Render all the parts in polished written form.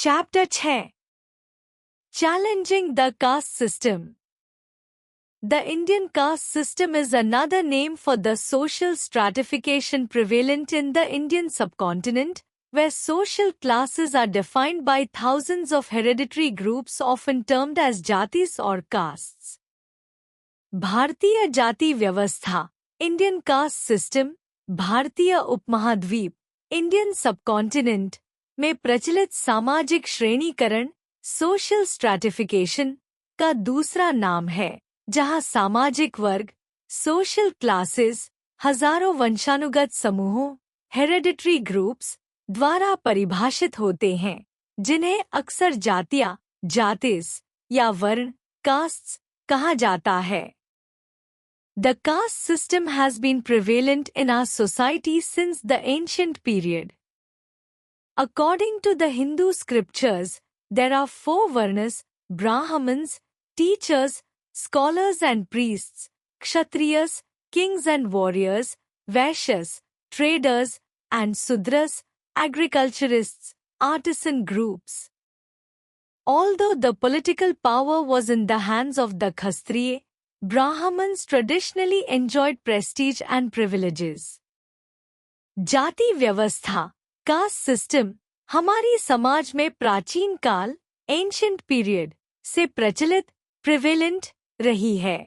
Chapter 6. Challenging the Caste System. The Indian caste system is another name for the social stratification prevalent in the Indian subcontinent, where social classes are defined by thousands of hereditary groups often termed as jatis or castes. भारतीय जाति व्यवस्था, Indian caste system, भारतीय उपमहाद्वीप, Indian subcontinent में प्रचलित सामाजिक श्रेणीकरण, social stratification का दूसरा नाम है, जहां सामाजिक वर्ग, सोशल क्लासेस, हजारों वंशानुगत समूहों, हेरेडिटरी ग्रुप्स द्वारा परिभाषित होते हैं, जिन्हें अक्सर जातियां, जातिस या वर्ण, कास्ट्स कहा जाता है. The caste system has been prevalent in our society since the ancient period. According to the Hindu scriptures, there are 4 varnas: Brahmins, teachers, scholars and priests; Kshatriyas, kings and warriors; Vaishyas, traders; and Sudras, agriculturists, artisan groups. Although the political power was in the hands of the Kshatriya, Brahmins traditionally enjoyed prestige and privileges. जाति व्यवस्था, caste system, हमारी समाज में प्राचीन काल, ancient period से प्रचलित, prevalent रही है.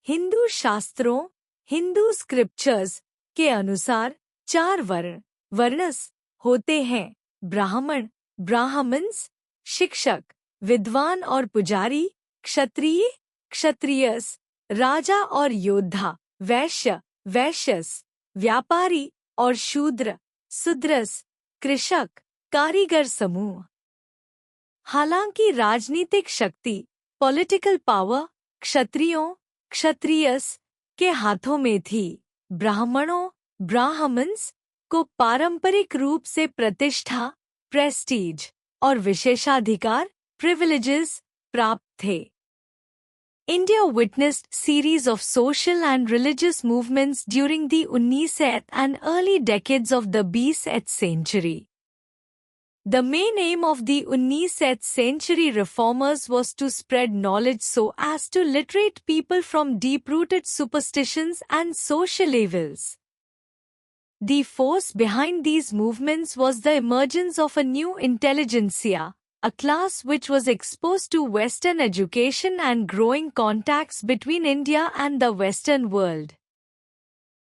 हिंदू शास्त्रों, हिंदू स्क्रिप्चर्स के अनुसार 4 वर्ण, वर्णस होते हैं: ब्राह्मण, ब्राह्मण्स, शिक्षक, विद्वान और पुजारी; क्षत्रिय, क्षत्रियस, राजा और योद्धा; वैश्य, वैश्यस, व्यापारी और शूद्र; शूद्रस, कृषक, कारीगर समूह. हालांकि राजनीतिक शक्ति, पॉलिटिकल पावर, क्षत्रियों, क्षत्रियस के हाथों में थी, ब्राह्मणों, ब्राह्मण्स को पारंपरिक रूप से प्रतिष्ठा, प्रेस्टीज और विशेषाधिकार, प्रिविलेजेस प्राप्त थे. India witnessed series of social and religious movements during the 19th and early decades of the 20th century. The main aim of the 19th century reformers was to spread knowledge so as to liberate people from deep-rooted superstitions and social evils. The force behind these movements was the emergence of a new intelligentsia, a class which was exposed to Western education and growing contacts between India and the Western world.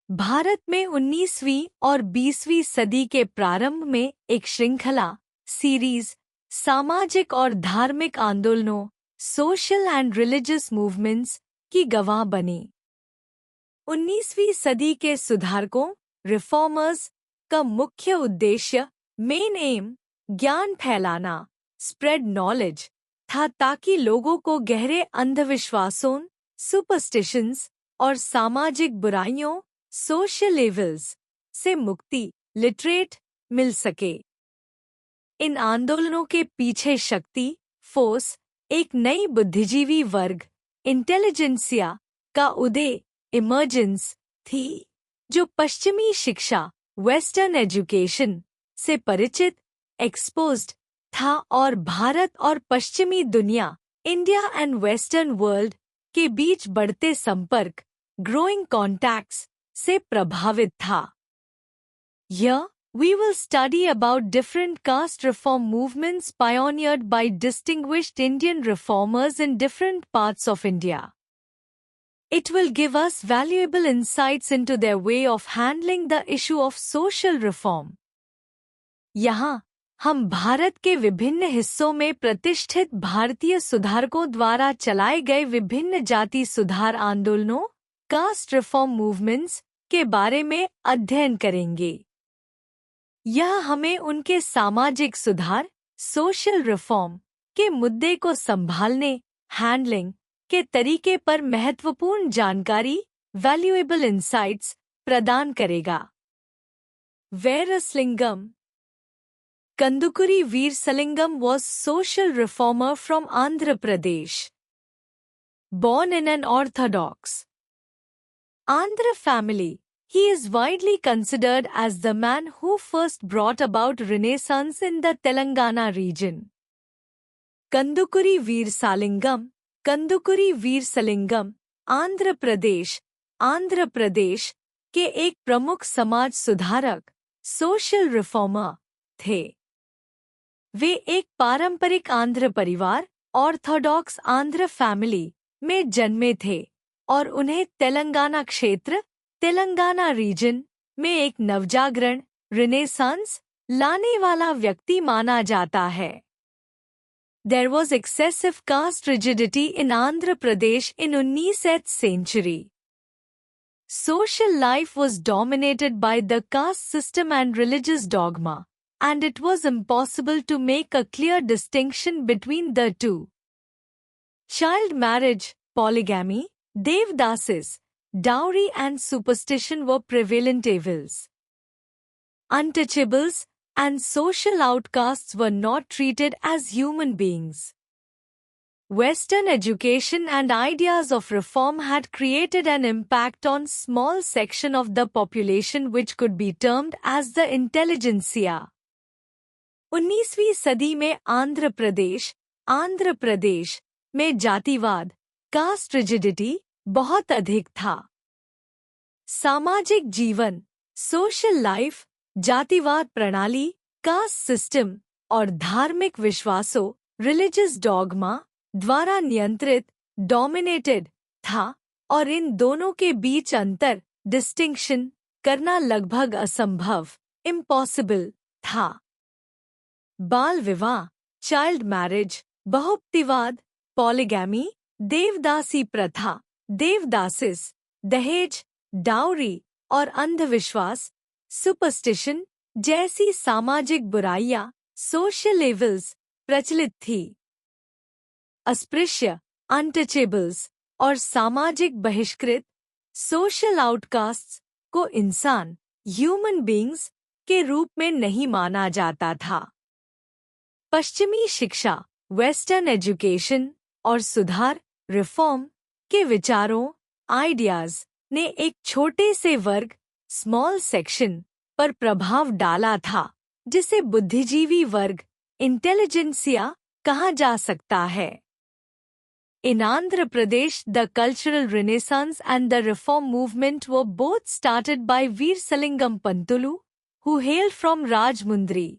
Bharat में 19वीं और 20वीं सदी के प्रारंभ में एक श्रृंखला, series, सामाजिक और धार्मिक आंदोलनों, सोशल एंड रिलीजियस मूवमेंट्स की गवाह बनी. 19वीं सदी के सुधारकों, रिफॉर्मर्स का मुख्य उद्देश्य, मेन एम, ज्ञान फैलाना, स्प्रेड नॉलेज था, ताकि लोगों को गहरे अंधविश्वासों, सुपरस्टिशंस और सामाजिक बुराइयों, सोशल एविल्स से मुक्ति, लिटरेट मिल सके. इन आंदोलनों के पीछे शक्ति, फोर्स, एक नई बुद्धिजीवी वर्ग, इंटेलिजेंसिया का उदय, इमर्जेंस थी, जो पश्चिमी शिक्षा, वेस्टर्न एजुकेशन से परिचित, एक्सपोज्ड था और भारत और पश्चिमी दुनिया, इंडिया एंड वेस्टर्न वर्ल्ड के बीच बढ़ते संपर्क, ग्रोइंग कॉन्टैक्ट्स से प्रभावित था. Here, we will study about different caste reform movements pioneered by distinguished Indian reformers in different parts of India. It will give us valuable insights into their way of handling the issue of social reform. यहाँ हम भारत के विभिन्न हिस्सों में प्रतिष्ठित भारतीय सुधारकों द्वारा चलाए गए विभिन्न जाति सुधार आंदोलनों, कास्ट रिफॉर्म मूवमेंट्स के बारे में अध्ययन करेंगे. यह हमें उनके सामाजिक सुधार, सोशल रिफॉर्म के मुद्दे को संभालने, हैंडलिंग के तरीके पर महत्वपूर्ण जानकारी, वैल्यूएबल इंसाइट्स प्रदान करेगा. Veeresalingam. Kandukuri Veerasalingam was social reformer from Andhra Pradesh. Born in an Orthodox Andhra family, He is widely considered as the man who first brought about Renaissance in the Telangana region. Kandukuri Veersalingam, Kandukuri Veersalingam, Andhra Pradesh के एक प्रमुख समाज सुधारक, social reformer थे। वे एक पारंपरिक आंध्र परिवार, Orthodox Andhra family में जन्मे थे और उन्हें तेलंगाना क्षेत्र, तेलंगाना रीजन में एक नवजागरण, रिनेसांस लाने वाला व्यक्ति माना जाता है। There was excessive caste rigidity in Andhra Pradesh in 19th century. Social life was dominated by the caste system and religious dogma, and it was impossible to make a clear distinction between the two. Child marriage, polygamy, devdasis, dowry and superstition were prevalent evils. Untouchables and social outcasts were not treated as human beings. Western education and ideas of reform had created an impact on small section of the population which could be termed as the intelligentsia. 19वीं सदी में आंध्र प्रदेश में जातिवाद, cast rigidity बहुत अधिक था। सामाजिक जीवन, सोशल लाइफ, जातिवाद प्रणाली, कास्ट सिस्टम और धार्मिक विश्वासों, रिलीजियस डॉगमा द्वारा नियंत्रित, डोमिनेटेड था और इन दोनों के बीच अंतर, डिस्टिंक्शन करना लगभग असंभव, इम्पॉसिबल था। बाल विवाह, चाइल्ड मैरिज, बहुपतिवाद, पॉलीगैमी, देवदासी प्रथा, देवदासिस, दहेज, डाउरी और अंधविश्वास, सुपरस्टिशन जैसी सामाजिक बुराइयां, सोशल एविल्स प्रचलित थी। अस्पृश्य, अनटचेबल्स और सामाजिक बहिष्कृत, सोशल आउटकास्ट्स को इंसान, ह्यूमन बीइंग्स के रूप में नहीं माना जाता था। पश्चिमी शिक्षा, वेस्टर्न एजुकेशन और सुधार, रिफॉर्म के विचारों, आइडियाज ने एक छोटे से वर्ग, स्मॉल सेक्शन पर प्रभाव डाला था जिसे बुद्धिजीवी वर्ग, इंटेलिजेंसिया कहा जा सकता है। In Andhra Pradesh, the cultural renaissance and the reform movement were both started by Veersalingam Pantulu, who hailed from Rajmundry.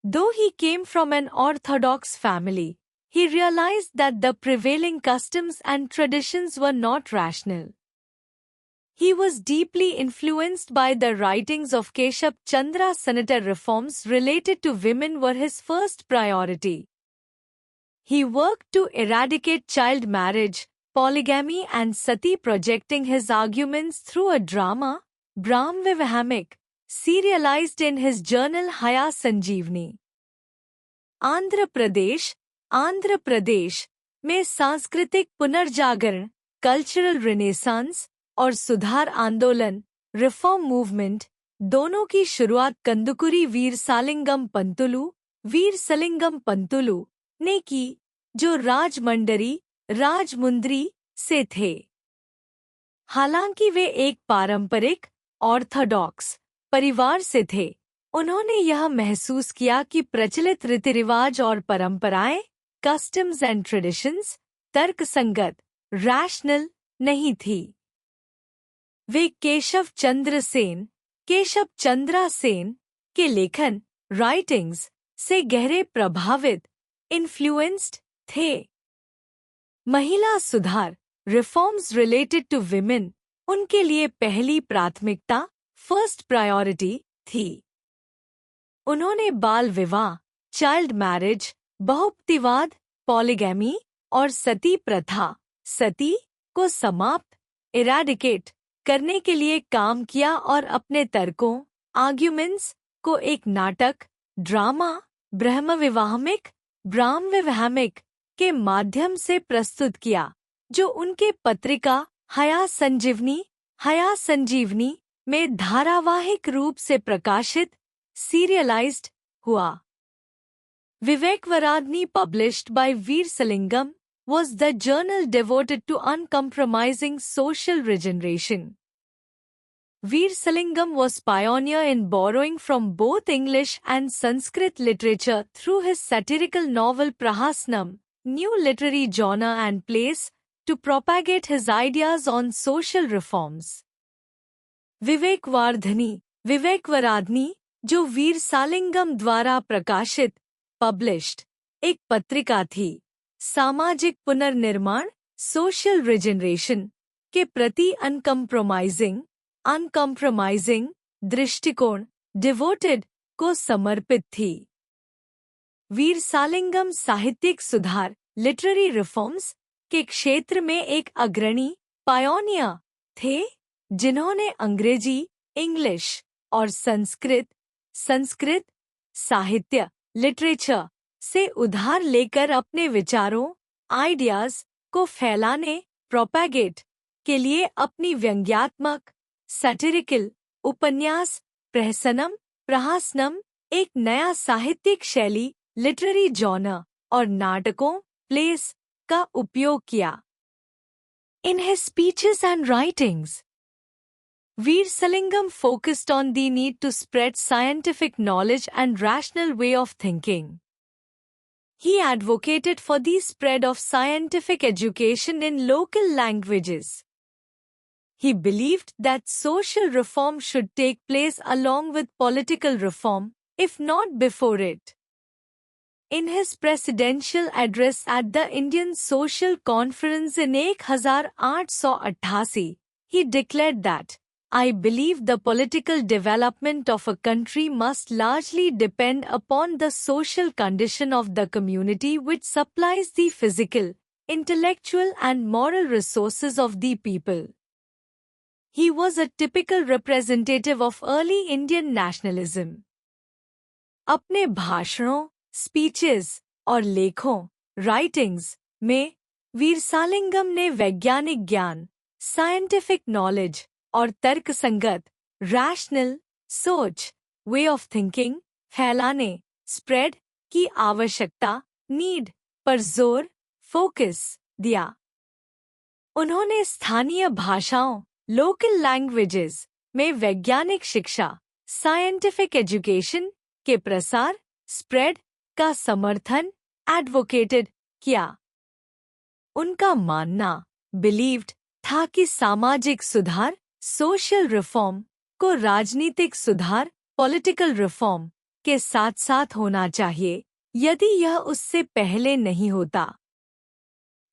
Though he came from an orthodox family, he realized that the prevailing customs and traditions were not rational. He was deeply influenced by the writings of Keshab Chandra. Sanitary reforms related to women were his first priority. He worked to eradicate child marriage, polygamy and sati, projecting his arguments through a drama, Brahmavivahamic, serialized in his journal Haya Sanjeevani. Andhra Pradesh में सांस्कृतिक पुनर्जागरण, cultural Renaissance और सुधार आंदोलन, reform movement, दोनों की शुरुआत कंदुकुरी वीरसालिंगम पंतुलू ने की, जो राजमुंद्री से थे। हालांकि वे एक पारंपरिक, ऑर्थोडॉक्स परिवार से थे, उन्होंने यह महसूस किया कि प्रचलित रीति-रिवाज और परंपराएं, कस्टम्स एंड ट्रेडिशंस, तर्कसंगत, रैशनल नहीं थी। वे केशव चंद्रा सेन के लेखन, राइटिंग्स से गहरे प्रभावित, इन्फ्लुएंस्ड थे। महिला सुधार, रिफॉर्म्स रिलेटेड टू विमेन, उनके लिए पहली प्राथमिकता, फर्स्ट प्रायोरिटी थी। उन्होंने बाल विवाह, चाइल्ड मैरिज, बहुपतिवाद, पॉलीगैमी और सती प्रथा, सती को समाप्त, इरेडिकेट करने के लिए काम किया और अपने तर्कों, आर्ग्यूमेंट्स को एक नाटक, ड्रामा, ब्राह्मविवाहमिक के माध्यम से प्रस्तुत किया, जो उनके पत्रिका हया संजीवनी में धारावाहिक रूप से प्रकाशित, सीरियलाइज्ड हुआ। Vivekvaradni, published by Veersalingam, was the journal devoted to uncompromising social regeneration. Veersalingam was pioneer in borrowing from both English and Sanskrit literature through his satirical novel Prahasnam, new literary genre and plays, to propagate his ideas on social reforms. विवेकवाराधनी, जो वीरसालिंगम द्वारा प्रकाशित, published, एक पत्रिका थी, सामाजिक पुनर्निर्माण, social regeneration, के प्रति अनकम्प्रोमाइजिंग दृष्टिकोण, डिवोटेड, को समर्पित थी। वीरसालिंगम साहित्यिक सुधार, लिटरेरी रिफॉर्म्स, के क्षेत्र में एक अग्रणी पायोनियर थे, जिन्होंने अंग्रेजी, इंग्लिश और संस्कृत साहित्य, लिटरेचर से उधार लेकर अपने विचारों, आइडियाज को फैलाने, प्रोपैगेट के लिए अपनी व्यंग्यात्मक, सैटिरिकल उपन्यास प्रहसनम, एक नया साहित्यिक शैली, लिटरेरी जॉनर और नाटकों, प्लेस का उपयोग किया। In his speeches and writings, Veersalingam focused on the need to spread scientific knowledge and rational way of thinking. He advocated for the spread of scientific education in local languages. He believed that social reform should take place along with political reform, if not before it. In his presidential address at the Indian Social Conference in 1888, he declared that, "I believe the political development of a country must largely depend upon the social condition of the community which supplies the physical, intellectual and moral resources of the people." He was a typical representative of early Indian nationalism. अपने भाषणों, speeches और लेखों, writings में वीरसालिंगम ने वैज्ञानिक ज्ञान, scientific knowledge और तर्कसंगत, रैशनल सोच, वे ऑफ थिंकिंग फैलाने, स्प्रेड की आवश्यकता, नीड पर जोर, फोकस दिया। उन्होंने स्थानीय भाषाओं, लोकल लैंग्वेजेस में वैज्ञानिक शिक्षा, साइंटिफिक एजुकेशन के प्रसार, स्प्रेड का समर्थन, एडवोकेटेड किया। उनका मानना, बिलीव्ड, था कि सामाजिक सुधार, सोशल रिफॉर्म, को राजनीतिक सुधार, पॉलिटिकल रिफॉर्म, के साथ साथ होना चाहिए, यदि यह उससे पहले नहीं होता।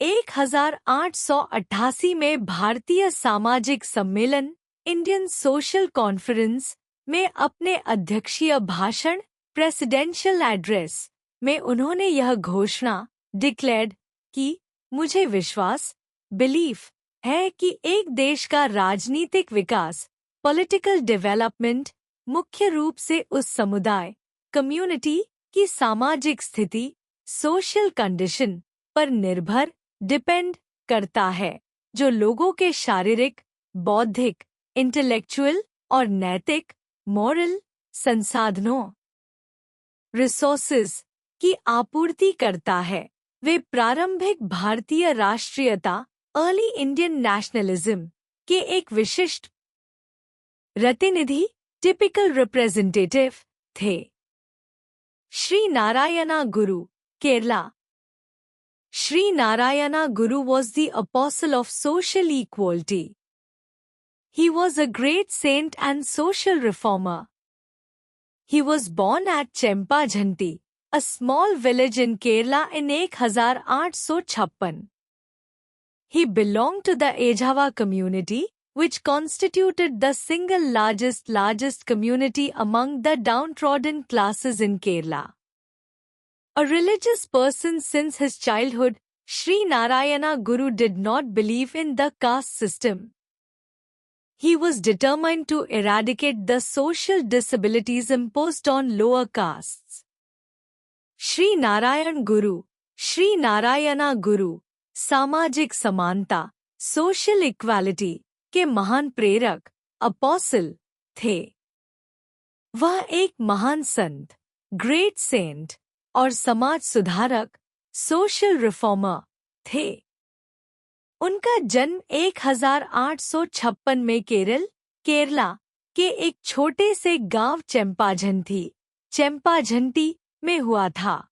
1888 में भारतीय सामाजिक सम्मेलन, इंडियन सोशल कॉन्फ्रेंस, में अपने अध्यक्षीय भाषण, प्रेसिडेंशियल एड्रेस, में उन्होंने यह घोषणा, डिक्लेयर्ड, कि मुझे विश्वास, बिलीफ, है कि एक देश का राजनीतिक विकास, पॉलिटिकल डेवलपमेंट, मुख्य रूप से उस समुदाय, कम्युनिटी की सामाजिक स्थिति, सोशल कंडीशन पर निर्भर, डिपेंड करता है, जो लोगों के शारीरिक, बौद्धिक, इंटेलेक्चुअल और नैतिक, मॉरल संसाधनों, रिसोर्सेज की आपूर्ति करता है। वे प्रारंभिक भारतीय राष्ट्रीयता, अर्ली इंडियन नेशनलिज्म, के एक विशिष्ट प्रतिनिधि, टिपिकल रिप्रेजेंटेटिव थे। श्री नारायणा गुरु, Kerala. Sri Narayana Guru was the apostle of social equality. He was a great saint and social reformer. He was born at Chempajhanti, a small village in Kerala in 1856. He belonged to the Ejava community, which constituted the single largest community among the downtrodden classes in Kerala. A religious person since his childhood, Sri Narayana Guru did not believe in the caste system. He was determined to eradicate the social disabilities imposed on lower castes. Sri Narayana Guru, सामाजिक समानता, social equality के महान प्रेरक, apostle थे। वह एक महान संत, great Saint और समाज सुधारक, सोशल रिफॉर्मर थे। उनका जन्म 1856 में केरल केरला के एक छोटे से गांव चेम्पाझंटी में हुआ था।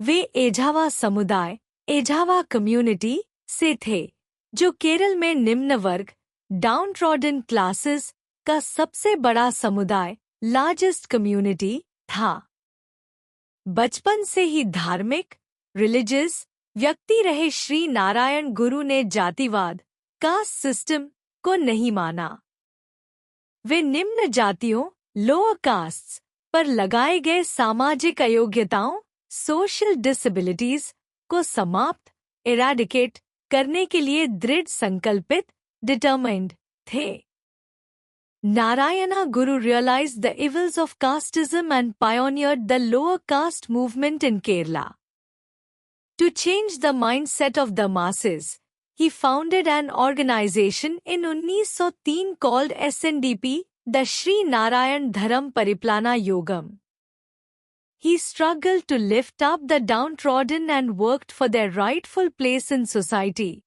वे एझावा समुदाय एझावा कम्युनिटी से थे, जो केरल में निम्न वर्ग डाउनट्रॉडन क्लासेस का सबसे बड़ा समुदाय लार्जेस्ट कम्युनिटी था। बचपन से ही धार्मिक रिलीजियस व्यक्ति रहे श्री नारायण गुरु ने जातिवाद कास्ट सिस्टम को नहीं माना। वे निम्न जातियों लोअर कास्ट्स पर लगाए गए सामाजिक अयोग्यताओं सोशल डिसेबिलिटीज को समाप्त इरेडिकेट करने के लिए दृढ़ संकल्पित डिटरमाइंड थे। Narayana Guru realized the evils of casteism and pioneered the lower caste movement in Kerala. To change the mindset of the masses, he founded an organization in 1903 called SNDP, the Sri Narayan Dharam Pariplana Yogam. He struggled to lift up the downtrodden and worked for their rightful place in society.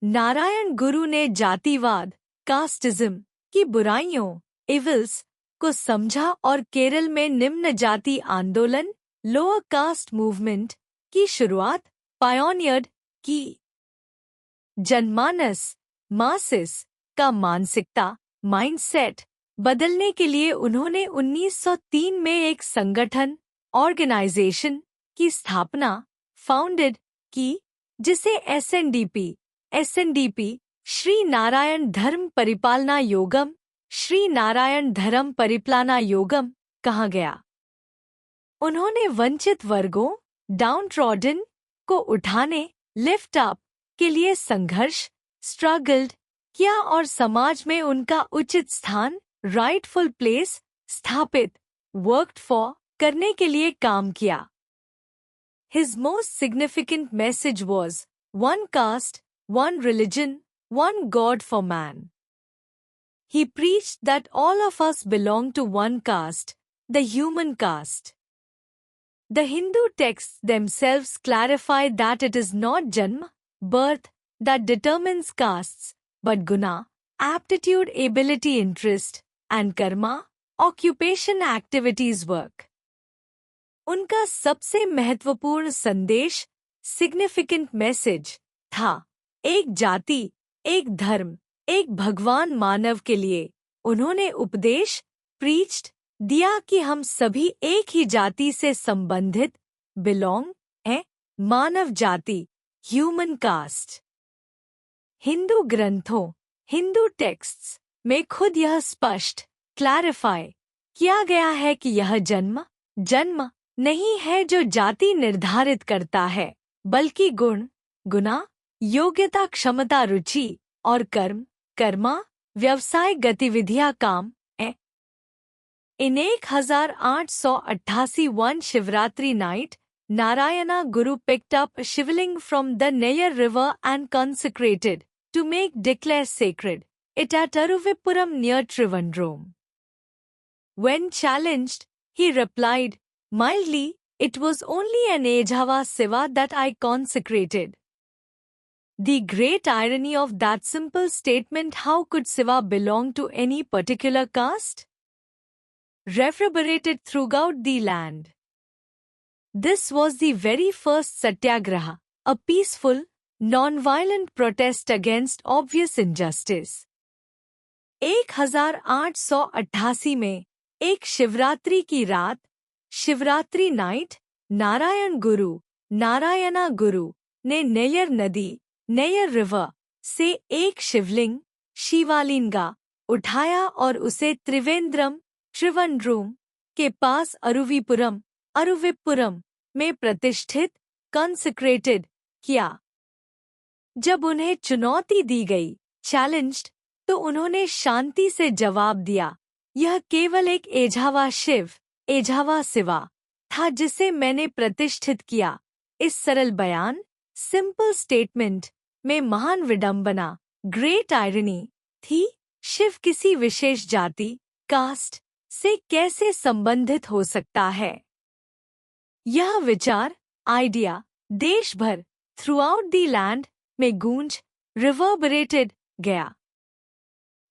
Narayan गुरु ने जातिवाद casteism की बुराइयों evils को समझा और केरल में निम्न जाति आंदोलन लोअर कास्ट मूवमेंट की शुरुआत पायोनियर्ड की। जनमानस मासिस का मानसिकता माइंडसेट बदलने के लिए उन्होंने 1903 में एक संगठन ऑर्गेनाइजेशन की स्थापना फाउंडेड की, जिसे एसएनडीपी श्री नारायण धर्म परिपालना योगम कहा गया। उन्होंने वंचित वर्गों डाउनट्रॉडन को उठाने लिफ्ट अप के लिए संघर्ष स्ट्रगल्ड किया और समाज में उनका उचित स्थान राइटफुल प्लेस स्थापित वर्कड फॉर करने के लिए काम किया। His most significant message was one caste, one religion, one God for man. He preached that all of us belong to one caste, the human caste. The Hindu texts themselves clarify that it is not janma, birth, that determines castes, but guna, aptitude, ability, interest, and karma, occupation, activities, work. उनका सबसे महत्वपूर्ण संदेश significant message था एक जाति एक धर्म एक भगवान मानव के लिए। उन्होंने उपदेश प्रीच्ड दिया कि हम सभी एक ही जाति से संबंधित बिलोंग हैं, मानव जाति ह्यूमन कास्ट। हिंदू ग्रंथों हिंदू टेक्स्ट्स में खुद यह स्पष्ट क्लैरिफाई किया गया है कि यह जन्म नहीं है जो जाति निर्धारित करता है, बल्कि गुना योग्यता क्षमता रुचि और कर्मा व्यवसाय गतिविधियां काम है। इन 1888 one Shivratri night Narayana Guru picked up Shivling from the Neyar river and consecrated to make declare sacred it at Aruvippuram near Trivandrum. When challenged, he replied mildly, "It was only an Ejhava Siva that I consecrated." The great irony of that simple statement, how could Siva belong to any particular caste? Reverberated throughout the land. This was the very first satyagraha, a peaceful, non-violent protest against obvious injustice. 1888 में एक शिवरात्रि की रात Shivratri night Narayana गुरु ने near नदी near river से एक शिवालिंगा उठाया और उसे त्रिवेंद्रम के पास अरुविपुरम में प्रतिष्ठित कंसेक्रेटेड किया। जब उन्हें चुनौती दी गई चैलेंज्ड, तो उन्होंने शांति से जवाब दिया, यह केवल एक एझावा शिवा था जिसे मैंने प्रतिष्ठित किया। इस सरल बयान सिंपल स्टेटमेंट में महान विडंबना ग्रेट आयरनी थी। शिव किसी विशेष जाति कास्ट से कैसे संबंधित हो सकता है? यह विचार आइडिया देश भर थ्रू आउट द लैंड में गूंज रिवर्बरेटेड गया।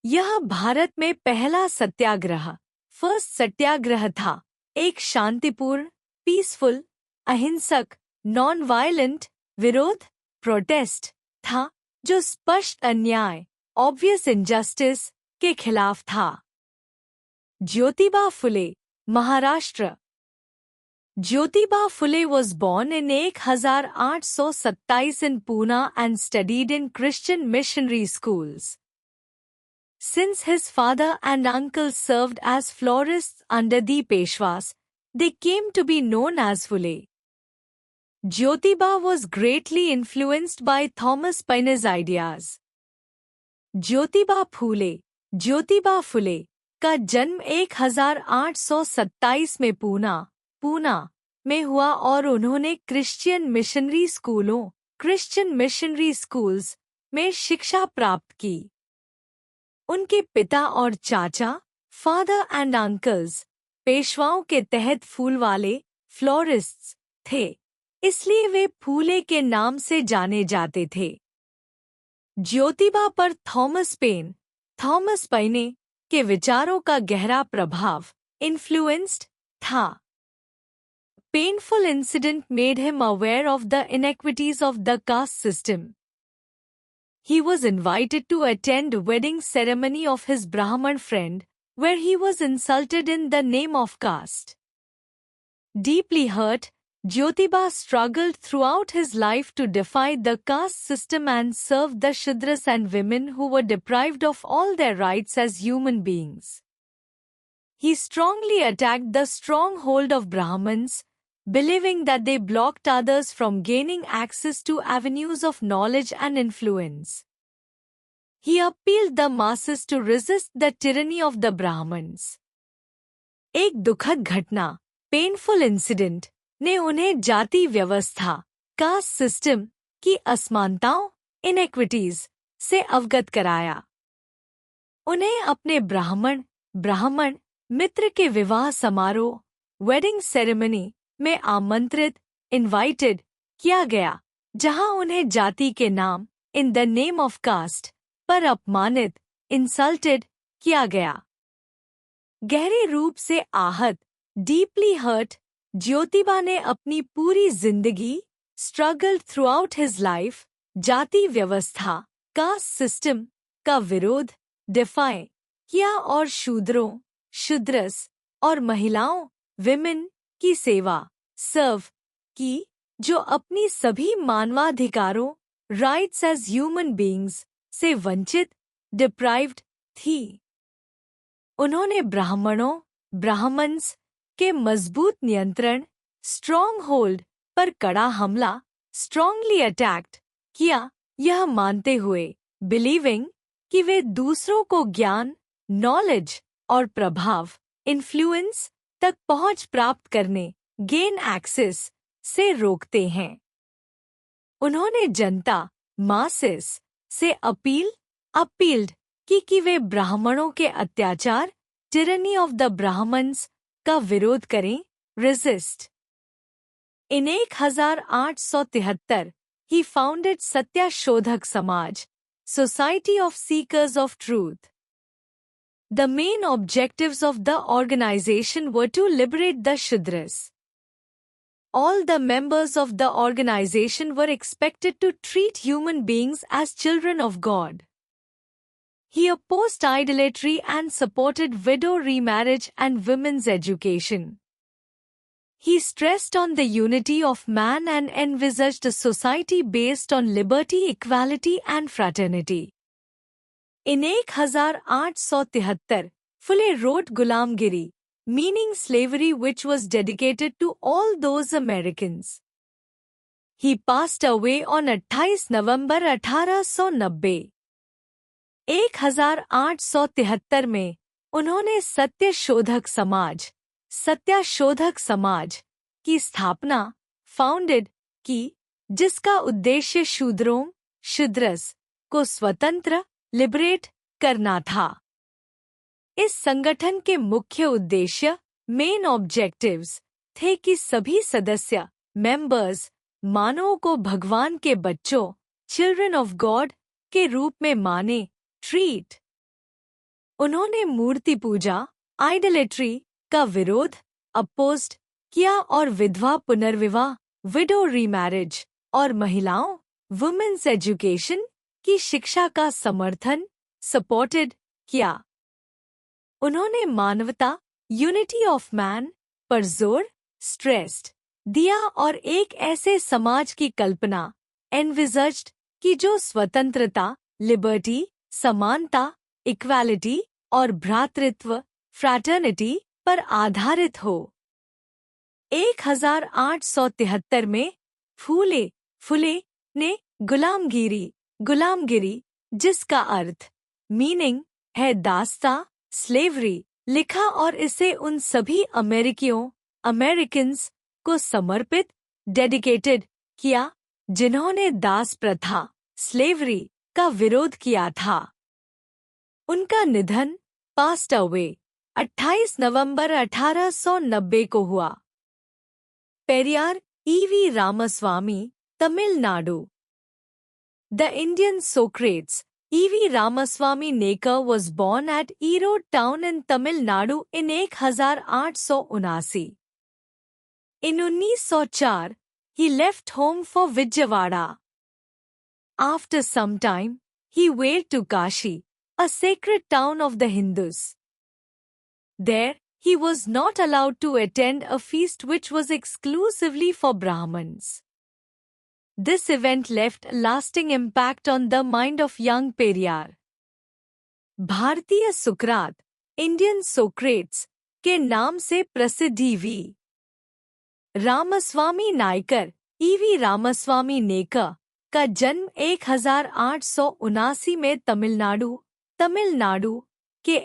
यह भारत में पहला सत्याग्रह फर्स्ट सत्याग्रह था, एक शांतिपूर्ण, पीसफुल, अहिंसक, नॉन वायलेंट विरोध प्रोटेस्ट था जो स्पष्ट अन्याय ऑब्वियस इनजस्टिस के खिलाफ था। Jyotiba Phule, Maharashtra. Jyotiba Phule was born in 1827 in Pune and studied in Christian missionary schools. Since his father and uncle served as florists under the Peshwas, they came to be known as Phule. Jyotiba was greatly influenced by Thomas Paine's ideas. Jyotiba Phule का जन्म 1827 में पूना में हुआ और उन्होंने Christian missionary schools में शिक्षा प्राप्त की। उनके पिता और चाचा फादर एंड अंकल्स पेशवाओं के तहत फूल वाले फ्लोरिस्ट्स थे, इसलिए वे फूले के नाम से जाने जाते थे। ज्योतिबा पर थॉमस पाइने के विचारों का गहरा प्रभाव इन्फ्लुएंस्ड था। Painful incident made him aware of the inequities of the caste system. He was invited to attend wedding ceremony of his Brahman friend, where he was insulted in the name of caste. Deeply hurt, Jyotiba struggled throughout his life to defy the caste system and serve the Shudras and women who were deprived of all their rights as human beings. He strongly attacked the stronghold of Brahmins, believing that they blocked others from gaining access to avenues of knowledge and influence. He appealed the masses to resist the tyranny of the Brahmins. एक दुखद घटना, painful incident, ने उन्हें जाति व्यवस्था, caste system की असमानताओं, इनइक्विटीज से अवगत कराया। उन्हें अपने ब्राह्मण मित्र के विवाह समारोह, वेडिंग सेरेमनी में आमंत्रित, इनवाइटेड किया गया, जहां उन्हें जाति के नाम, in the name of caste, पर अपमानित, इंसल्टेड किया गया। गहरे रूप से आहत, डीपली हर्ट, ज्योतिबा ने अपनी पूरी जिंदगी struggled through out his life, जाति व्यवस्था, कास्ट सिस्टम का विरोध, डिफाई किया और शूद्रस और महिलाओं, विमेन की सेवा, सर्व की, जो अपनी सभी मानवाधिकारों, राइट्स एज ह्यूमन बीइंग्स से वंचित, डिप्राइव्ड थी। उन्होंने ब्राह्मण्स के मजबूत नियंत्रण, स्ट्रॉन्ग होल्ड पर कड़ा हमला, स्ट्रॉन्गली अटैक्ट किया, यह मानते हुए, बिलीविंग कि वे दूसरों को ज्ञान, नॉलेज और प्रभाव, इन्फ्लुएंस तक पहुंच प्राप्त करने, गेन एक्सेस से रोकते हैं। उन्होंने जनता, मासेस से अपील्ड की कि वे ब्राह्मणों के अत्याचार, टिरनी ऑफ द ब्राह्मण्स का विरोध करें, रेजिस्ट। इन 1873 he founded सत्याशोधक समाज, Society of Seekers of Truth. The main objectives of the organization were to liberate the Shudras. All the members of the organization were expected to treat human beings as children of God. He opposed idolatry and supported widow remarriage and women's education. He stressed on the unity of man and envisaged a society based on liberty, equality and fraternity. In 1873, Phule wrote Gulamgiri, meaning slavery, which was dedicated to all those Americans. He passed away on 28 November 1890. 1873 में उन्होंने सत्याशोधक समाज की स्थापना, founded की, जिसका उद्देश्य शूद्रस को स्वतंत्र, लिबरेट करना था। इस संगठन के मुख्य उद्देश्य, मेन ऑब्जेक्टिव्स, थे कि सभी सदस्य, मेंबर्स, मानवों को भगवान के बच्चों, चिल्ड्रन ऑफ गॉड के रूप में माने, ट्रीट उन्होंने मूर्ति पूजा, आइडलेट्री का विरोध अपोज्ड किया और विधवा पुनर्विवाह, विडो रीमैरिज और महिलाओं, वुमेन्स एजुकेशन की शिक्षा का समर्थन सपोर्टेड किया। उन्होंने मानवता, यूनिटी ऑफ मैन पर जोर स्ट्रेस्ड दिया और एक ऐसे समाज की कल्पना एनविजर्ज्ड की जो स्वतंत्रता, लिबर्टी, समानता, इक्वालिटी और भ्रातृत्व फ्रैटर्निटी पर आधारित हो। 1873 में फूले ने गुलामगिरी जिसका अर्थ मीनिंग है दास्ता, स्लेवरी लिखा और इसे उन सभी अमेरिकन्स को समर्पित डेडिकेटेड किया जिन्होंने दास प्रथा, स्लेवरी का विरोध किया था। उनका निधन पास्ट अवे 28 नवंबर 1890 को हुआ। Periyar E.V. Ramaswamy, Tamil Nadu. The Indian Socrates, E.V. Ramaswamy Nekar was born at Erode town in Tamil Nadu in 1879. In 1904, he left home for Vijayawada. After some time, he went to Kashi, a sacred town of the Hindus. There, he was not allowed to attend a feast which was exclusively for Brahmins. This event left a lasting impact on the mind of young Periyar. भारतीय सुकरात, Indian Socrates के नाम से प्रसिद्ध E.V. Ramaswamy Naikar, E.V. Ramaswamy नेकर का जन्म 1879 में तमिलनाडु के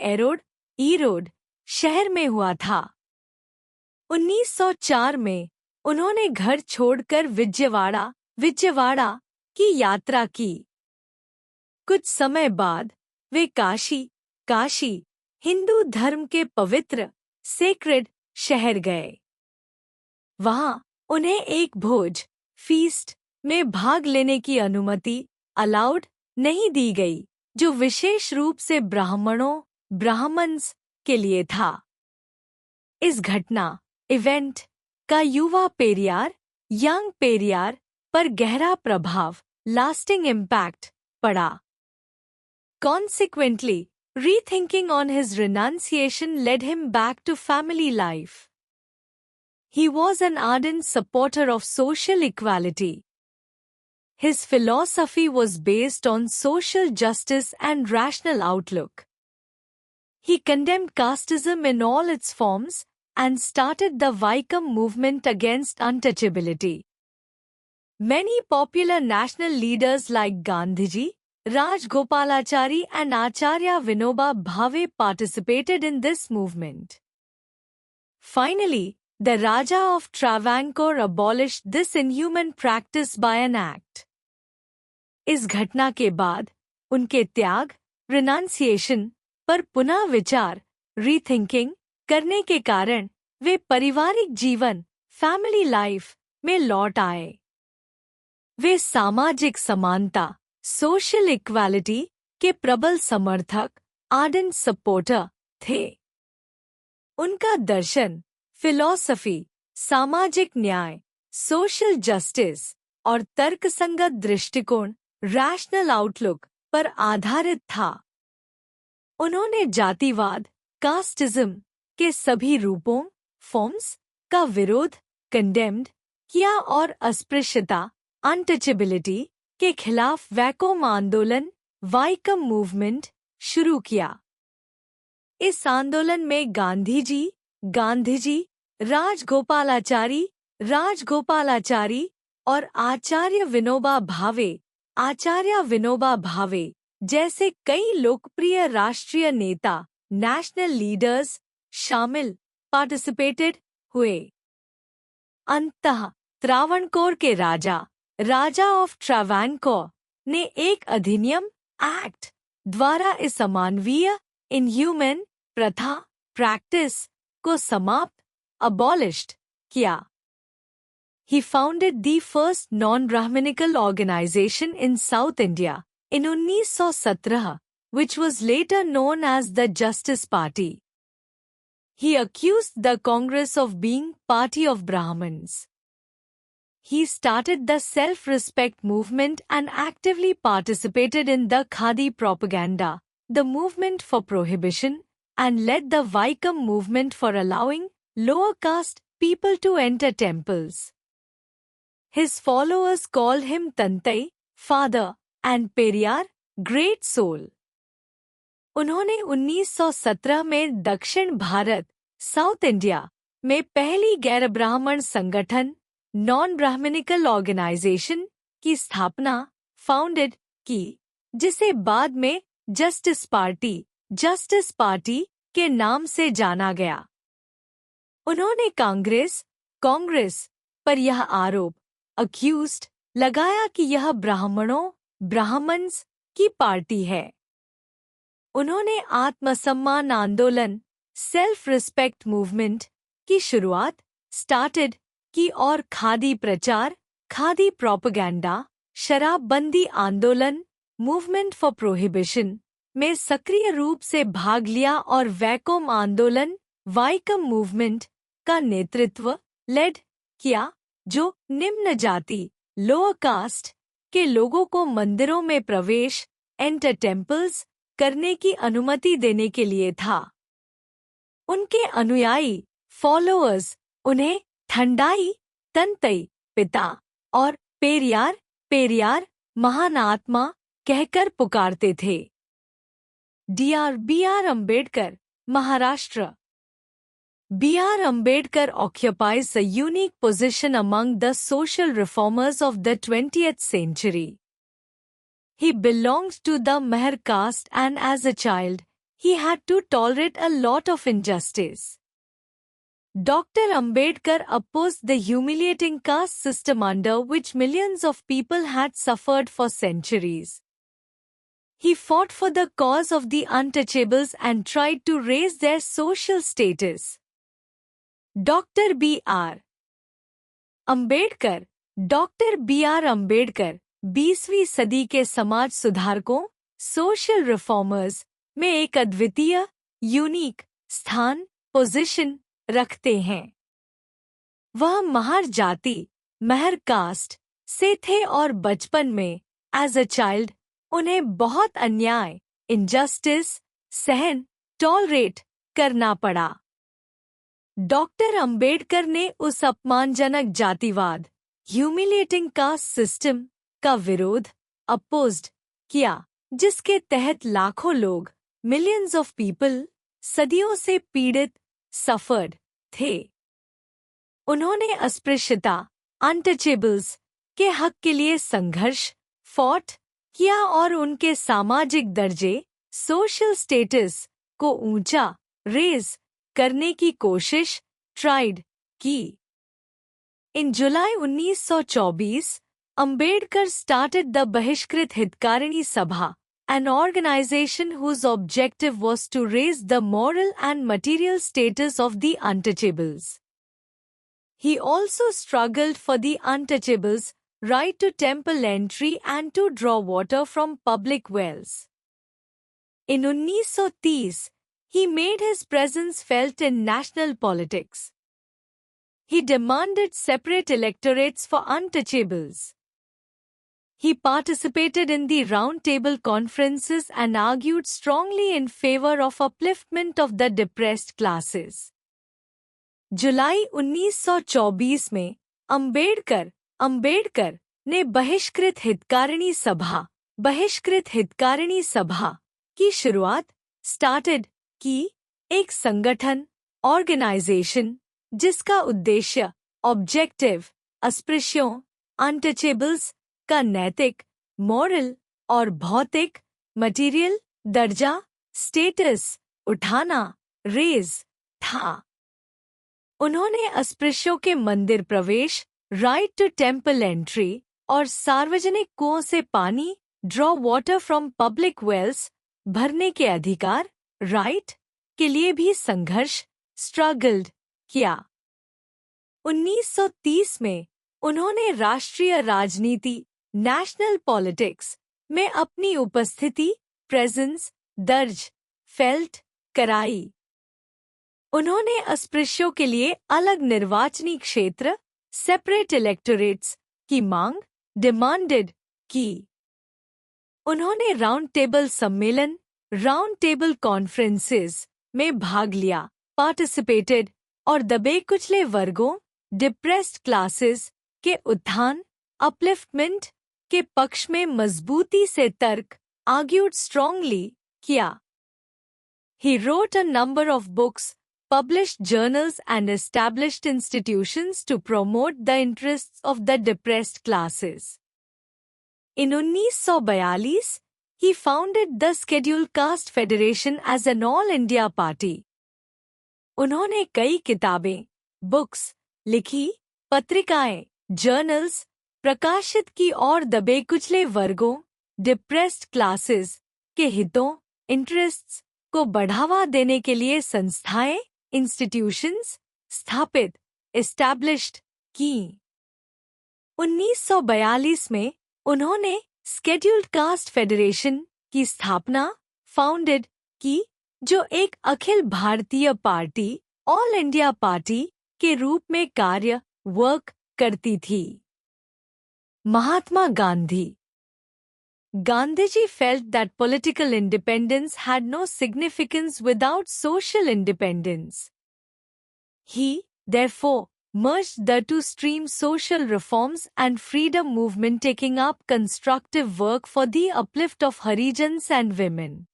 ईरोड शहर में हुआ था। 1904 में उन्होंने घर छोड़कर विजयवाड़ा की यात्रा की। कुछ समय बाद वे काशी हिंदू धर्म के पवित्र सेक्रेड शहर गए। वहां उन्हें एक फीस्ट में भाग लेने की अनुमति अलाउड नहीं दी गई, जो विशेष रूप से ब्राह्मण्स के लिए था। इस इवेंट का युवा यंग पेरियार पर गहरा प्रभाव लास्टिंग इम्पैक्ट पड़ा। Consequently, rethinking on his renunciation led him back to family life. He was an ardent supporter of social equality. His philosophy was based on social justice and rational outlook. He condemned casteism in all its forms and started the Vaikam movement against untouchability. Many popular national leaders like Gandhiji, Rajgopalachari and Acharya Vinoba Bhave participated in this movement. Finally, the Raja of Travancore abolished this inhuman practice by an act. इस घटना के बाद उनके त्याग renunciation पर पुनः विचार rethinking करने के कारण वे पारिवारिक जीवन फैमिली लाइफ में लौट आए। वे सामाजिक समानता सोशल इक्वालिटी के प्रबल समर्थक आर्डेंट सपोर्टर थे। उनका दर्शन फिलॉसफी सामाजिक न्याय सोशल जस्टिस और तर्कसंगत दृष्टिकोण रैशनल आउटलुक पर आधारित था। उन्होंने जातिवाद कास्टिज्म के सभी रूपों फॉर्म्स का विरोध कंडेम्ड किया और अस्पृश्यता अनटचेबिलिटी के खिलाफ वैकोम आंदोलन वाइकम मूवमेंट शुरू किया। इस आंदोलन में गांधीजी राजगोपालाचारी और आचार्य विनोबा भावे जैसे कई लोकप्रिय राष्ट्रीय नेता नेशनल लीडर्स पार्टिसिपेटेड हुए। अंततः त्रावणकोर के राजा ऑफ ट्रावानकोर ने एक अधिनियम एक्ट द्वारा इस अमानवीय इनह्यूमन प्रथा प्रैक्टिस को समाप्त abolished किया। He founded the first non-Brahminical organization in South India in 1917 which was later known as the Justice Party. He accused the Congress of being party of Brahmins. He started the self-respect movement and actively participated in the Khadi propaganda, the movement for prohibition, and led the Vaikam movement for allowing lower caste people to enter temples. His followers called him Tantai, father, and Periyar, great soul. उन्होंने 1917 में दक्षिण Bharat, south India, में पहली गैर ब्राह्मण संगठन, non Brahminical organisation की स्थापना, फाउंडेड, की, जिसे बाद में जस्टिस पार्टी के नाम से जाना गया। उन्होंने कांग्रेस पर यह आरोप लगाया कि यह ब्राह्मण्स की पार्टी है। उन्होंने आत्मसम्मान आंदोलन, सेल्फ रिस्पेक्ट मूवमेंट की शुरुआत की और खादी प्रचार, खादी प्रोपेगेंडा, शराबबंदी आंदोलन, मूवमेंट फॉर प्रोहिबिशन में सक्रिय रूप से भाग लिया और वैकोम आंदोलन, वाइकम मूवमेंट का नेतृत्व किया, जो निम्न जाति, लोअर कास्ट के लोगों को मंदिरों में प्रवेश, एंटर टेम्पल्स करने की अनुमति देने के लिए था। उनके अनुयायी, फॉलोअर्स, उन्हें ठंडाई, तंतई, पिता, और पेरियार, महान आत्मा कहकर पुकारते थे। Dr. B.R. Ambedkar, Maharashtra. B.R. Ambedkar occupies a unique position among the social reformers of the 20th century. He belonged to the Meher caste and as a child, he had to tolerate a lot of injustice. Dr. Ambedkar opposed the humiliating caste system under which millions of people had suffered for centuries. He fought for the cause of the untouchables and tried to raise their social status. Dr. B.R. Ambedkar, Dr. B.R. Ambedkar, 20वीं सदी के समाज सुधारकों, social reformers में एक अद्वितीय, unique स्थान, position रखते हैं। वह महार जाति, मेहर कास्ट से थे और बचपन में, एज अ चाइल्ड, उन्हें बहुत अन्याय, इनजस्टिस, सहन, टॉलरेट करना पड़ा। डॉक्टर अंबेडकर ने उस अपमानजनक जातिवाद, ह्यूमिलिएटिंग कास्ट सिस्टम का विरोध, अपोज्ड किया, जिसके तहत लाखों लोग, मिलियंस ऑफ पीपल, सदियों से पीड़ित, सफर्ड थे। उन्होंने अस्पृश्यता, अनटचेबल्स के हक के लिए संघर्ष, फॉट किया और उनके सामाजिक दर्जे, सोशल स्टेटस को ऊंचा, रेज करने की कोशिश, ट्राइड की। इन जुलाई 1924, Ambedkar started the Bahishkrit Hitkarini Sabha, an organization whose objective was to raise the moral and material status of the untouchables. He also struggled for the untouchables' right to temple entry and to draw water from public wells. In 1930, he made his presence felt in national politics. He demanded separate electorates for untouchables. He participated in the Round Table conferences and argued strongly in favor of upliftment of the depressed classes. जुलाई 1924 में अंबेडकर ने बहिष्कृत हितकारिणी सभा की शुरुआत की, एक संगठन, organisation, जिसका उद्देश्य, ऑब्जेक्टिव, अस्पृश्यों, अनटचेबल्स का नैतिक, मॉरल और भौतिक, मटीरियल दर्जा, स्टेटस उठाना, रेज था। उन्होंने अस्पृश्यों के मंदिर प्रवेश, राइट टू टेम्पल एंट्री और सार्वजनिक कुओं से पानी, draw water from public wells, भरने के अधिकार, राइट के लिए भी संघर्ष, स्ट्रगल्ड किया। 1930 में उन्होंने राष्ट्रीय राजनीति, नेशनल पॉलिटिक्स में अपनी उपस्थिति, प्रेजेंस दर्ज कराई। उन्होंने अस्पृश्यों के लिए अलग निर्वाचनी क्षेत्र सेपरेट इलेक्टोरेट्स की मांग डिमांडेड की। उन्होंने राउंड टेबल सम्मेलन राउंड टेबल कॉन्फ्रेंसेस में भाग लिया पार्टिसिपेटेड और दबे कुचले वर्गों डिप्रेस्ड क्लासेस के उत्थान अपलिफ्टमेंट के पक्ष में मजबूती से तर्क आर्ग्यूड स्ट्रांगली किया। He wrote a number of books, published journals and established institutions to promote the interests of the depressed classes. In 1942, he founded the Scheduled Caste Federation as an all-India party. उन्होंने कई किताबें, books लिखी, पत्रिकाएं, journals प्रकाशित की और दबे कुचले वर्गों डिप्रेस्ड क्लासेस के हितों इंटरेस्ट्स को बढ़ावा देने के लिए संस्थाएं इंस्टीट्यूशंस स्थापित एस्टैब्लिश्ड की। 1942 में उन्होंने स्केड्यूल्ड कास्ट फेडरेशन की स्थापना फाउंडेड की, जो एक Akhil Bharatiya party all India party के रूप में कार्य वर्क करती थी। Mahatma Gandhi Gandhiji felt that political independence had no significance without social independence. He, therefore, merged the two streams social reforms and freedom movement, taking up constructive work for the uplift of Harijans and women.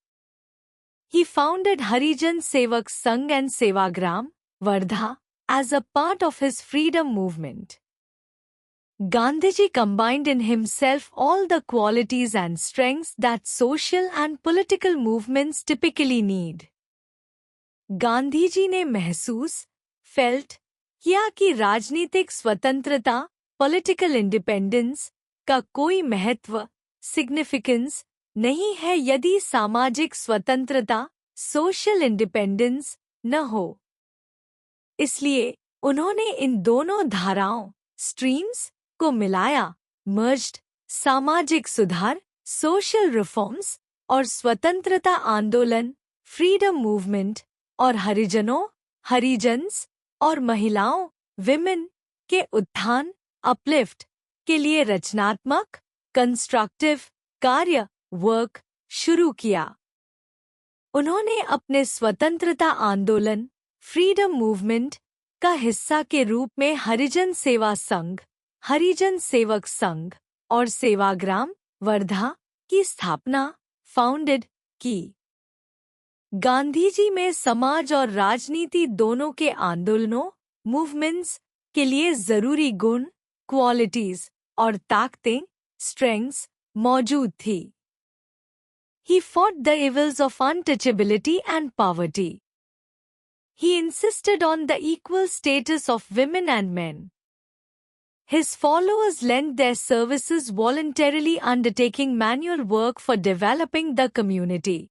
He founded Harijan Sevak Sangh and Sevagram, Wardha, as a part of his freedom movement. Gandhiji combined in himself all the qualities and strengths that social and political movements typically need. Gandhiji ने महसूस felt किया कि राजनीतिक स्वतंत्रता political independence का कोई महत्व significance नहीं है यदि सामाजिक स्वतंत्रता सोशल इंडिपेंडेंस न हो। इसलिए उन्होंने इन दोनों धाराओं स्ट्रीम्स को मिलाया मर्ज्ड सामाजिक सुधार सोशल रिफॉर्म्स और स्वतंत्रता आंदोलन फ्रीडम मूवमेंट और हरिजन्स और महिलाओं विमेन के उत्थान अपलिफ्ट के लिए रचनात्मक कंस्ट्रक्टिव कार्य वर्क शुरू किया। उन्होंने अपने स्वतंत्रता आंदोलन फ्रीडम मूवमेंट का हिस्सा के रूप में हरिजन सेवा संघ हरिजन सेवक संघ और सेवाग्राम वर्धा की स्थापना फाउंडेड की। गांधीजी में समाज और राजनीति दोनों के आंदोलनों मूवमेंट्स के लिए जरूरी गुण क्वालिटीज और ताकतें स्ट्रेंग्थ्स मौजूद थी। He fought the evils of untouchability and poverty. He insisted on the equal status of women and men. His followers lent their services voluntarily, undertaking manual work for developing the community.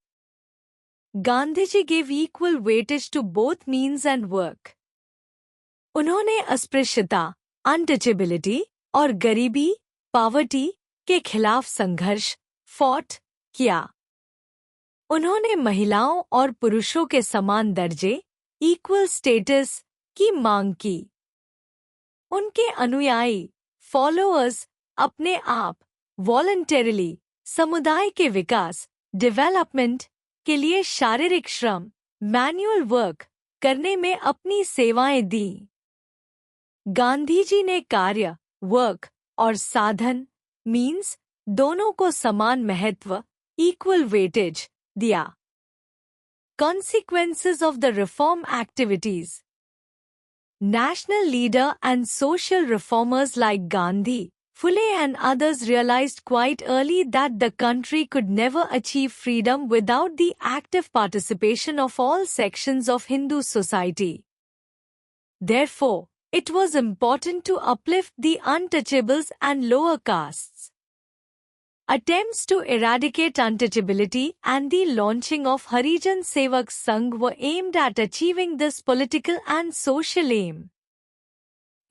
Gandhiji gave equal weightage to both means and work. उन्होंने अस्पृश्यता untouchability और गरीबी poverty के खिलाफ संघर्ष fought किया। उन्होंने महिलाओं और पुरुषों के समान दर्जे इक्वल स्टेटस की मांग की। उनके अनुयायी फॉलोअर्स अपने आप वॉलंटरीली समुदाय के विकास डेवलपमेंट के लिए शारीरिक श्रम मैनुअल वर्क करने में अपनी सेवाएं दी। गांधीजी ने कार्य वर्क और साधन मीन्स दोनों को समान महत्व इक्वल वेटेज दिया। Consequences of the reform activities. National leader and social reformers like Gandhi, Phule and others realized quite early that the country could never achieve freedom without the active participation of all sections of Hindu society. Therefore, it was important to uplift the untouchables and lower castes. Attempts to eradicate untouchability and the launching of Harijan Sevak Sangh were aimed at achieving this political and social aim.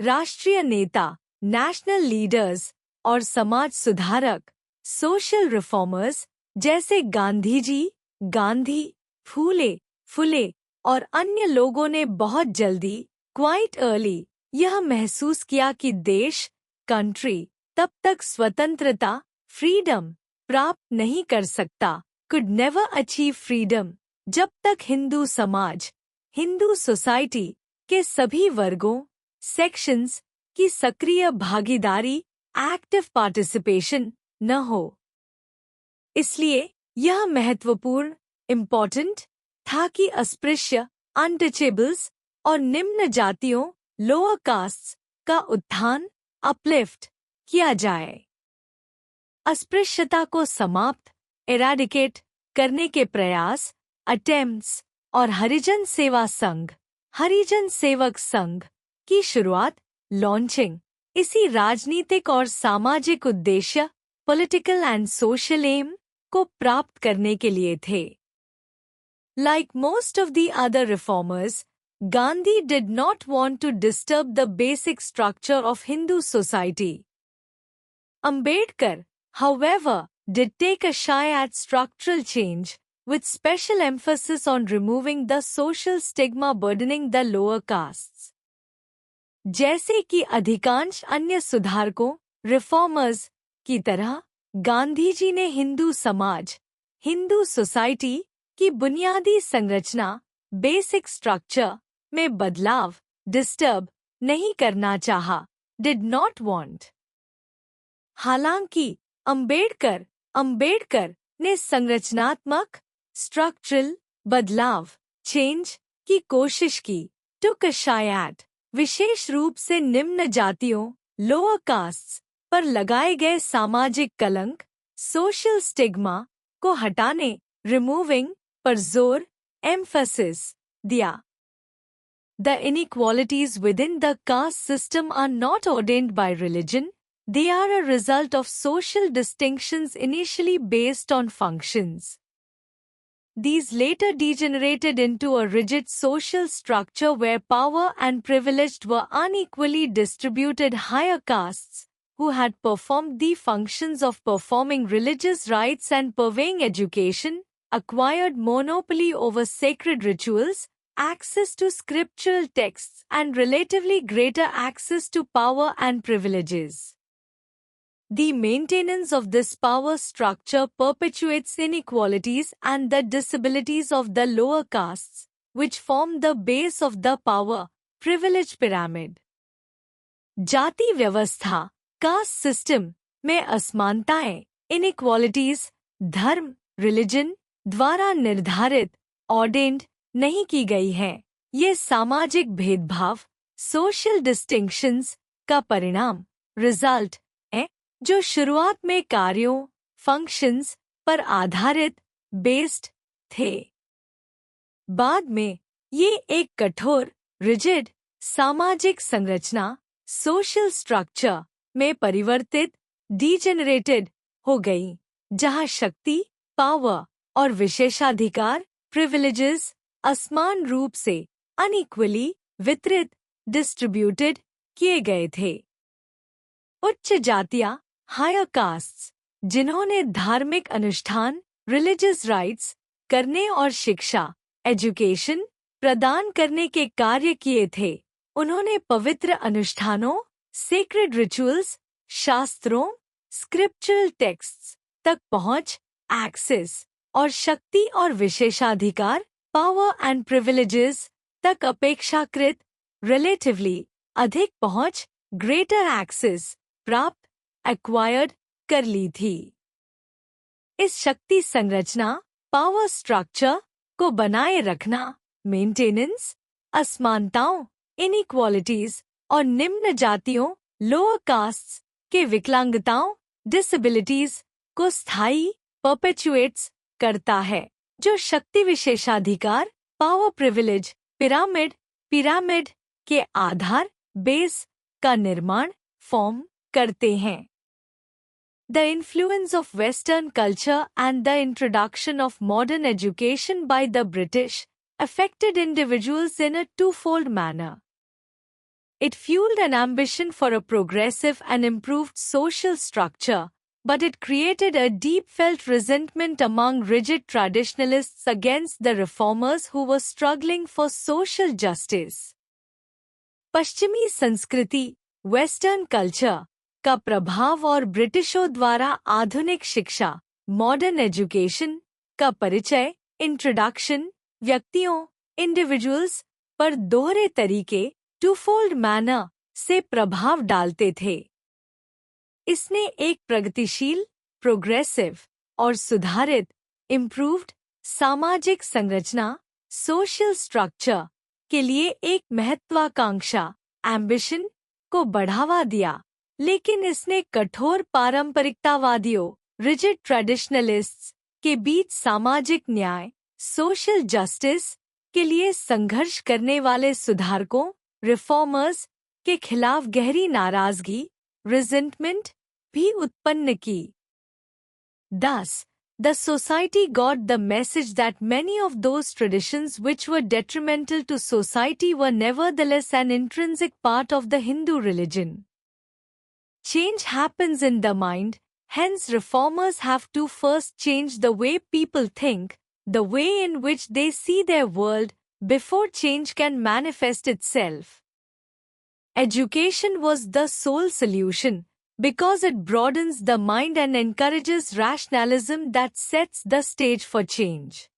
राष्ट्रीय नेता, national leaders और समाज सुधारक, social reformers जैसे गांधी जी, गांधी, फुले और अन्य लोगों ने बहुत जल्दी, क्वाइट अर्ली, यह महसूस किया कि देश, कंट्री, तब तक स्वतंत्रता, फ्रीडम, प्राप्त नहीं कर सकता, could never achieve freedom, जब तक हिंदू समाज, हिंदू सोसाइटी के सभी वर्गों, सेक्शंस की सक्रिय भागीदारी, एक्टिव पार्टिसिपेशन न हो। इसलिए यह महत्वपूर्ण, इम्पोर्टेंट था कि अस्पृश्य, अनटचेबल्स और निम्न जातियों, लोअर कास्ट्स का उत्थान, अपलिफ्ट किया जाए। अस्पृश्यता को समाप्त, एराडिकेट करने के प्रयास, अटेम्प्ट्स और हरिजन सेवा संघ, हरिजन सेवक संघ की शुरुआत, लॉन्चिंग, इसी राजनीतिक और सामाजिक उद्देश्य, पॉलिटिकल एंड सोशल एम को प्राप्त करने के लिए थे। Like most of the other reformers, Gandhi did not want to disturb the basic structure of Hindu society. Ambedkar, however, did take a shy at structural change, with special emphasis on removing the social stigma burdening the lower castes. जैसे कि अधिकांश अन्य सुधारकों, reformers की तरह, गांधी जी ने हिंदू समाज, Hindu society की बुनियादी संरचना, बेसिक स्ट्रक्चर में बदलाव, डिस्टर्ब नहीं करना चाहा, डिड नॉट वांट। हालांकि अंबेडकर ने संरचनात्मक, स्ट्रक्चरल बदलाव, चेंज की कोशिश की, टुक अ शाय एट, विशेष रूप से निम्न जातियों, लोअर कास्ट्स पर लगाए गए सामाजिक कलंक, सोशल स्टिग्मा को हटाने, रिमूविंग पर जोर, एम्फेसिस दिया। The inequalities within the caste system are not ordained by religion, they are a result of social distinctions initially based on functions. These later degenerated into a rigid social structure where power and privilege were unequally distributed. Higher castes, who had performed the functions of performing religious rites and purveying education, acquired monopoly over sacred rituals, access to scriptural texts, and relatively greater access to power and privileges. The maintenance of this power structure perpetuates inequalities and the disabilities of the lower castes, which form the base of the power, privilege pyramid. जाति व्यवस्था, caste system में असमानताएं, inequalities, धर्म, religion द्वारा निर्धारित, ordained नहीं की गई हैं। ये सामाजिक भेदभाव, सोशल डिस्टिंक्शंस का परिणाम, रिजल्ट है, जो शुरुआत में कार्यों, फंक्शंस पर आधारित, बेस्ड थे। बाद में ये एक कठोर, रिजिड सामाजिक संरचना, सोशल स्ट्रक्चर में परिवर्तित, डीजेनरेटेड हो गई, जहां शक्ति, पावर और विशेषाधिकार, प्रिविलेजेस असमान रूप से, अनइक्वली वितरित, डिस्ट्रीब्यूटेड किए गए थे। उच्च जातियां, हायर कास्ट्स, जिन्होंने धार्मिक अनुष्ठान, रिलीजियस राइट्स करने और शिक्षा, एजुकेशन प्रदान करने के कार्य किए थे, उन्होंने पवित्र अनुष्ठानों, सेक्रेड रिचुअल्स, शास्त्रों, स्क्रिप्चरल टेक्स्ट्स तक पहुंच, एक्सेस और शक्ति और विशेषाधिकार, पावर एंड प्रिविलेजेस तक अपेक्षाकृत, रिलेटिवली अधिक पहुंच, ग्रेटर एक्सेस प्राप्त, एक्वायर्ड कर ली थी। इस शक्ति संरचना, पावर स्ट्रक्चर को बनाए रखना, मेंटेनेंस, असमानताओं, इनइक्वालिटीज और निम्न जातियों, लोअर कास्ट्स के विकलांगताओं, डिसेबिलिटीज को स्थायी, परपेचुएट्स करता है, जो शक्ति विशेषाधिकार, पावर प्रिविलेज, पिरामिड के आधार, बेस का निर्माण, फॉर्म करते हैं। The influence of Western culture and the introduction of modern education by the British affected individuals in a twofold manner. It fueled an ambition for a progressive and improved social structure, but it created a deep-felt resentment among rigid traditionalists against the reformers who were struggling for social justice. पश्चिमी संस्कृति, western culture का प्रभाव और ब्रिटिशों द्वारा आधुनिक शिक्षा, modern education का परिचय, इंट्रोडक्शन, व्यक्तियों, इंडिविजुअल्स पर दोहरे तरीके, टूफोल्ड मैनर से प्रभाव डालते थे। इसने एक प्रगतिशील, प्रोग्रेसिव और सुधारित, इम्प्रूव्ड सामाजिक संरचना, सोशल स्ट्रक्चर के लिए एक महत्वाकांक्षा, एम्बिशन को बढ़ावा दिया, लेकिन इसने कठोर पारंपरिकतावादियों, रिजिड ट्रेडिशनलिस्ट्स के बीच सामाजिक न्याय, सोशल जस्टिस के लिए संघर्ष करने वाले सुधारकों, रिफॉर्मर्स के खिलाफ गहरी नाराजगी, रिजेंटमेंट भी उत्पन्न की। Thus, the society got the message that many of those traditions which were detrimental to society were nevertheless an intrinsic part of the Hindu religion. Change happens in the mind, hence reformers have to first change the way people think, the way in which they see their world, before change can manifest itself. Education was the sole solution, because it broadens the mind and encourages rationalism that sets the stage for change.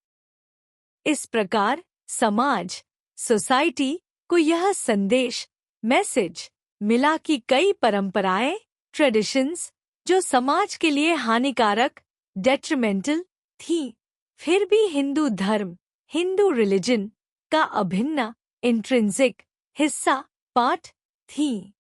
इस प्रकार समाज, society को यह संदेश, message मिला कि कई परंपराएं, ट्रेडिशंस जो समाज के लिए हानिकारक, डेट्रिमेंटल थीं, फिर भी हिंदू धर्म, हिंदू रिलीजन का अभिन्न, इंट्रिंसिक हिस्सा, पार्ट थीं।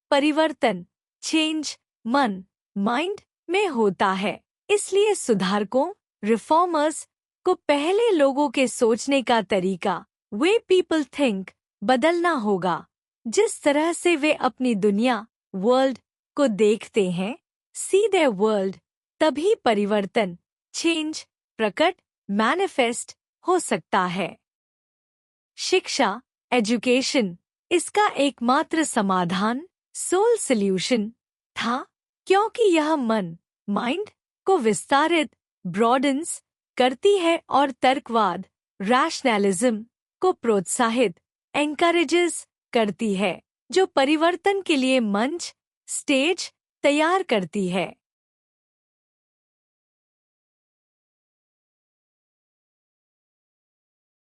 परिवर्तन, चेंज, मन, माइंड में होता है, इसलिए सुधारकों, रिफॉर्मर्स को पहले लोगों के सोचने का तरीका, वे पीपल थिंक, बदलना होगा। जिस तरह से वे अपनी दुनिया, वर्ल्ड को देखते हैं, सी देयर वर्ल्ड, तभी परिवर्तन, चेंज, प्रकट, मैनिफेस्ट हो सकता है। शिक्षा, एजुकेशन, इसका एकमात्र समाधान, सोल सॉल्यूशन था, क्योंकि यह मन, माइंड को विस्तारित, ब्रॉडन्स करती है और तर्कवाद, रैशनलिज्म को प्रोत्साहित, एनकरेजेस करती है, जो परिवर्तन के लिए मंच, स्टेज तैयार करती है।